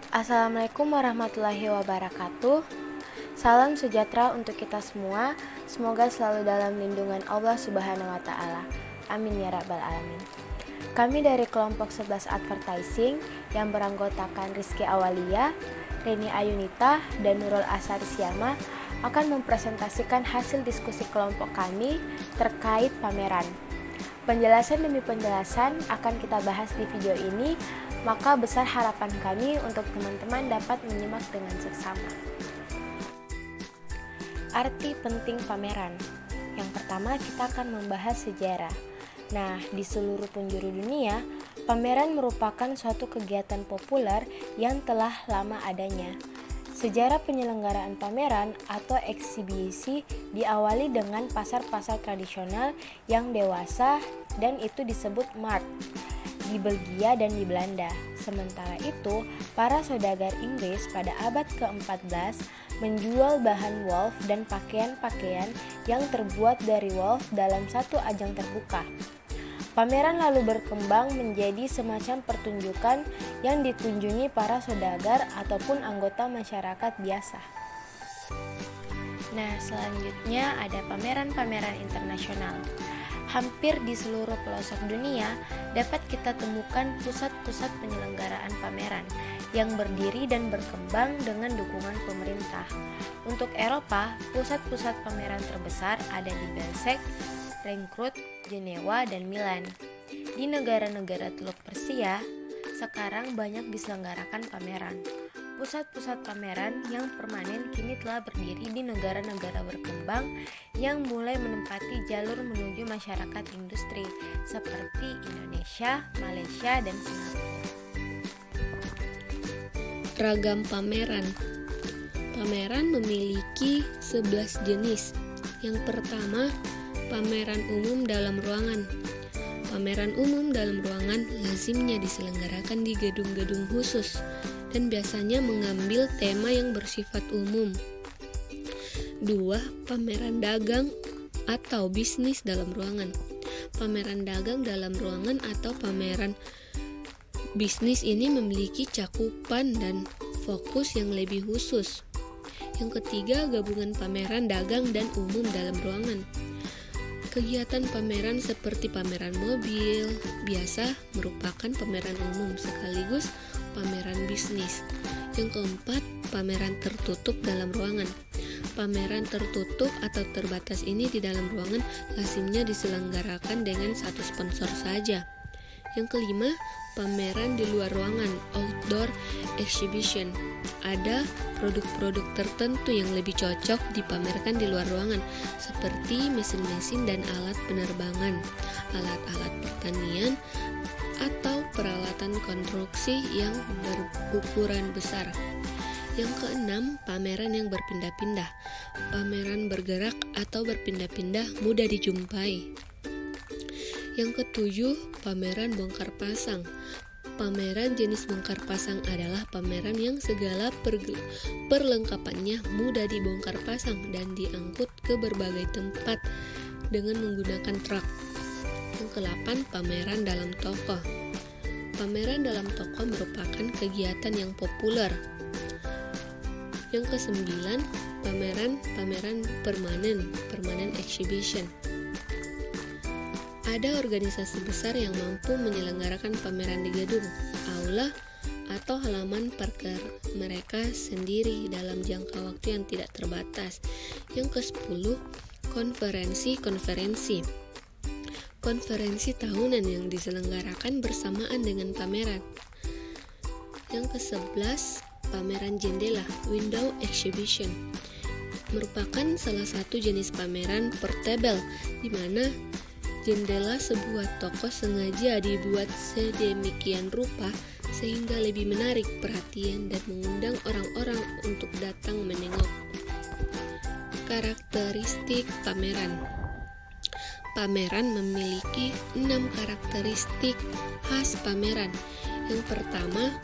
Assalamualaikum warahmatullahi wabarakatuh. Salam sejahtera untuk kita semua. Semoga selalu dalam lindungan Allah Subhanahu wa taala. Amin ya rabbal alamin. Kami dari kelompok 11 Advertising yang beranggotakan Rizky Awalia, Reni Ayunita, dan Nurul Asari Syama akan mempresentasikan hasil diskusi kelompok kami terkait pameran. Penjelasan demi penjelasan akan kita bahas di video ini, maka besar harapan kami untuk teman-teman dapat menyimak dengan seksama. Arti penting pameran. Yang pertama, kita akan membahas sejarah. Nah, di seluruh penjuru dunia, pameran merupakan suatu kegiatan populer yang telah lama adanya. Sejarah penyelenggaraan pameran atau eksibisi diawali dengan pasar-pasar tradisional yang dewasa dan itu disebut mart di Belgia dan di Belanda. Sementara itu, para saudagar Inggris pada abad ke-14 menjual bahan wolf dan pakaian-pakaian yang terbuat dari wolf dalam satu ajang terbuka. Pameran lalu berkembang menjadi semacam pertunjukan yang dikunjungi para saudagar ataupun anggota masyarakat biasa. Nah, selanjutnya ada pameran-pameran internasional. Hampir di seluruh pelosok dunia dapat kita temukan pusat-pusat penyelenggaraan pameran yang berdiri dan berkembang dengan dukungan pemerintah. Untuk Eropa, pusat-pusat pameran terbesar ada di Belzec, Frankfurt, Jenewa, dan Milan. Di negara-negara Teluk Persia, sekarang banyak diselenggarakan pameran. Pusat-pusat pameran yang permanen kini telah berdiri di negara-negara berkembang yang mulai menempati jalur menuju masyarakat industri seperti Indonesia, Malaysia, dan Singapura. Ragam pameran. Pameran memiliki 11 jenis. Yang pertama, pameran umum dalam ruangan. Pameran umum dalam ruangan lazimnya diselenggarakan di gedung-gedung khusus dan biasanya mengambil tema yang bersifat umum. 2. Pameran dagang atau bisnis dalam ruangan. Pameran dagang dalam ruangan atau pameran bisnis ini memiliki cakupan dan fokus yang lebih khusus. Yang ketiga, gabungan pameran dagang dan umum dalam ruangan. Kegiatan pameran seperti pameran mobil biasa merupakan pameran umum sekaligus pameran bisnis. Yang keempat, pameran tertutup dalam ruangan. Pameran tertutup atau terbatas ini di dalam ruangan lazimnya diselenggarakan dengan satu sponsor saja. Yang kelima, pameran di luar ruangan, outdoor exhibition. Ada produk-produk tertentu yang lebih cocok dipamerkan di luar ruangan, seperti mesin-mesin dan alat penerbangan, alat-alat pertanian, atau peralatan konstruksi yang berukuran besar. Yang keenam, pameran yang berpindah-pindah. Pameran bergerak atau berpindah-pindah mudah dijumpai. Yang ketujuh, pameran bongkar pasang. Pameran jenis bongkar pasang adalah pameran yang segala perlengkapannya mudah dibongkar pasang dan diangkut ke berbagai tempat dengan menggunakan truk. Yang ke-8, pameran dalam toko. Pameran dalam toko merupakan kegiatan yang populer. Yang ke-9, pameran permanen exhibition. Ada organisasi besar yang mampu menyelenggarakan pameran di gedung, aula, atau halaman parkir mereka sendiri dalam jangka waktu yang tidak terbatas. Yang ke-10, konferensi. Konferensi tahunan yang diselenggarakan bersamaan dengan pameran. Yang ke-11, pameran jendela, window exhibition. Merupakan salah satu jenis pameran portable di mana jendela sebuah toko sengaja dibuat sedemikian rupa sehingga lebih menarik perhatian dan mengundang orang-orang untuk datang menengok. Karakteristik pameran. Pameran memiliki 6 karakteristik khas pameran. Yang pertama,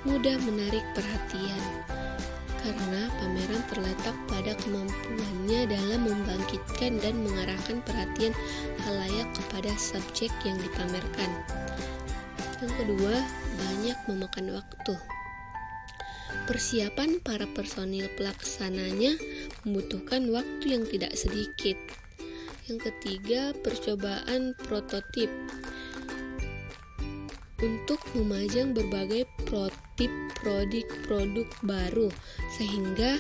mudah menarik perhatian. Karena pameran terletak pada kemampuannya dalam membangkitkan dan mengarahkan perhatian khalayak kepada subjek yang dipamerkan. Yang kedua, banyak memakan waktu. Persiapan para personil pelaksananya membutuhkan waktu yang tidak sedikit. Yang ketiga, percobaan prototip. Untuk memajang berbagai prototip produk baru sehingga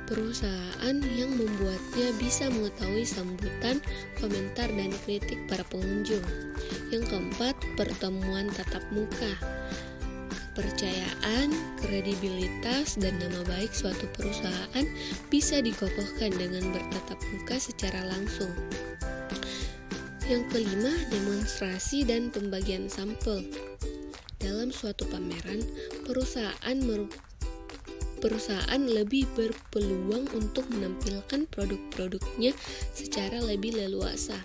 perusahaan yang membuatnya bisa mengetahui sambutan, komentar, dan kritik para pengunjung. Yang keempat, pertemuan tatap muka. Kepercayaan, kredibilitas, dan nama baik suatu perusahaan bisa dikokohkan dengan bertatap muka secara langsung. Yang kelima, demonstrasi dan pembagian sampel. Dalam suatu pameran, perusahaan lebih berpeluang untuk menampilkan produk-produknya secara lebih leluasa.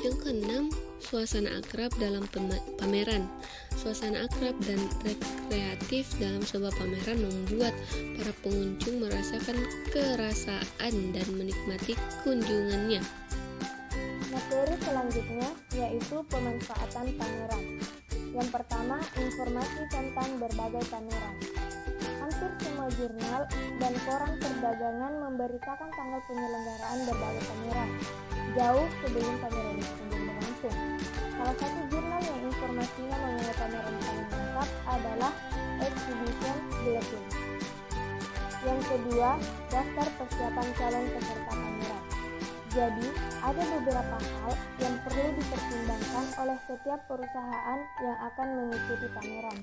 Yang keenam, suasana akrab dalam pameran. Suasana akrab dan rekreatif dalam sebuah pameran membuat para pengunjung merasakan kerasaan dan menikmati kunjungannya. Materi selanjutnya yaitu pemanfaatan pameran. Yang pertama, informasi tentang berbagai pameran. Hampir semua jurnal dan koran perdagangan memberitakan tanggal penyelenggaraan berbagai pameran jauh sebelum pameran itu berlangsung. Salah satu jurnal yang informasinya mengenai pameran paling lengkap adalah Exhibition Bulletin. Yang kedua, daftar persiapan calon peserta pameran. Jadi, ada beberapa hal yang perlu dipertimbangkan oleh setiap perusahaan yang akan mengikuti pameran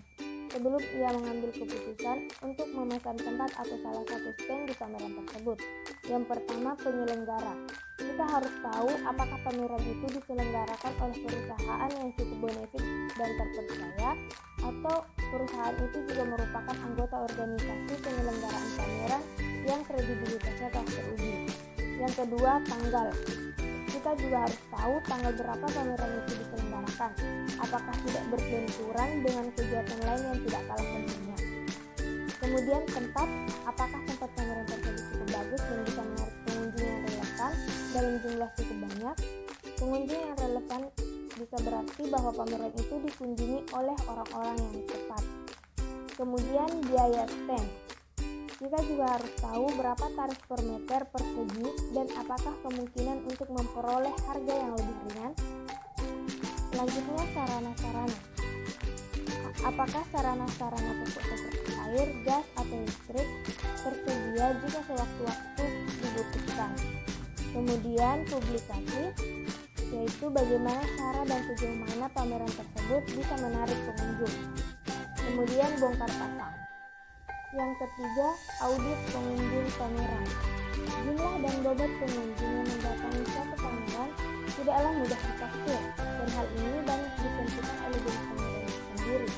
sebelum ia mengambil keputusan untuk memesan tempat atau salah satu stand di pameran tersebut. Yang pertama, penyelenggara. Kita harus tahu apakah pameran itu diselenggarakan oleh perusahaan yang cukup bonafit dan terpercaya, atau perusahaan itu juga merupakan anggota organisasi penyelenggaraan pameran yang kredibilitasnya telah teruji. Yang kedua, tanggal. Kita juga harus tahu tanggal berapa pameran itu diselenggarakan. Apakah tidak berbenturan dengan kegiatan lain yang tidak kalah pentingnya. Kemudian tempat, apakah tempat pameran tersebut cukup bagus dan bisa menarik pengunjung yang relevan dalam jumlah cukup banyak. Pengunjung yang relevan bisa berarti bahwa pameran itu dikunjungi oleh orang-orang yang tepat. Kemudian biaya stand. Kita juga harus tahu berapa tarif per meter persegi dan apakah kemungkinan untuk memperoleh harga yang lebih ringan. Selanjutnya, sarana-sarana. Apakah sarana-sarana pokok seperti air, gas, atau listrik tersedia jika sewaktu-waktu dibutuhkan. Kemudian publikasi, yaitu bagaimana cara dan sejauh mana pameran tersebut bisa menarik pengunjung. Kemudian bongkar pasang. Yang ketiga, audit pengunjung pameran. Jumlah dan bobot pengunjung yang mendatangi suatu pameran tidaklah mudah dipastikan, dan hal ini banyak ditentukan oleh jenis pameran itu sendiri.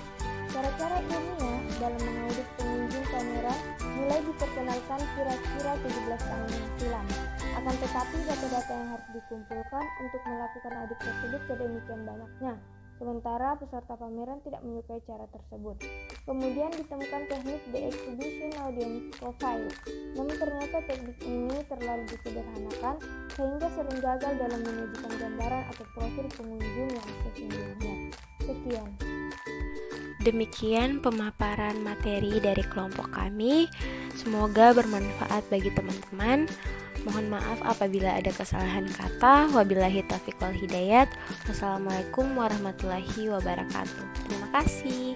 Cara-cara ilmiah dalam mengaudit pengunjung pameran mulai diperkenalkan kira-kira 17 tahun yang silam. Akan tetapi data-data yang harus dikumpulkan untuk melakukan audit tersebut sedemikian banyaknya, sementara peserta pameran tidak menyukai cara tersebut. Kemudian ditemukan teknik The Exhibition Audience Profile. Namun ternyata teknik ini terlalu disederhanakan sehingga sering gagal dalam menyajikan gambaran atau profil pengunjung yang sesungguhnya. Sekian. Demikian pemaparan materi dari kelompok kami. Semoga bermanfaat bagi teman-teman. Mohon maaf apabila ada kesalahan kata. Wabillahi taufiq wal hidayat. Wassalamualaikum warahmatullahi wabarakatuh. Terima kasih.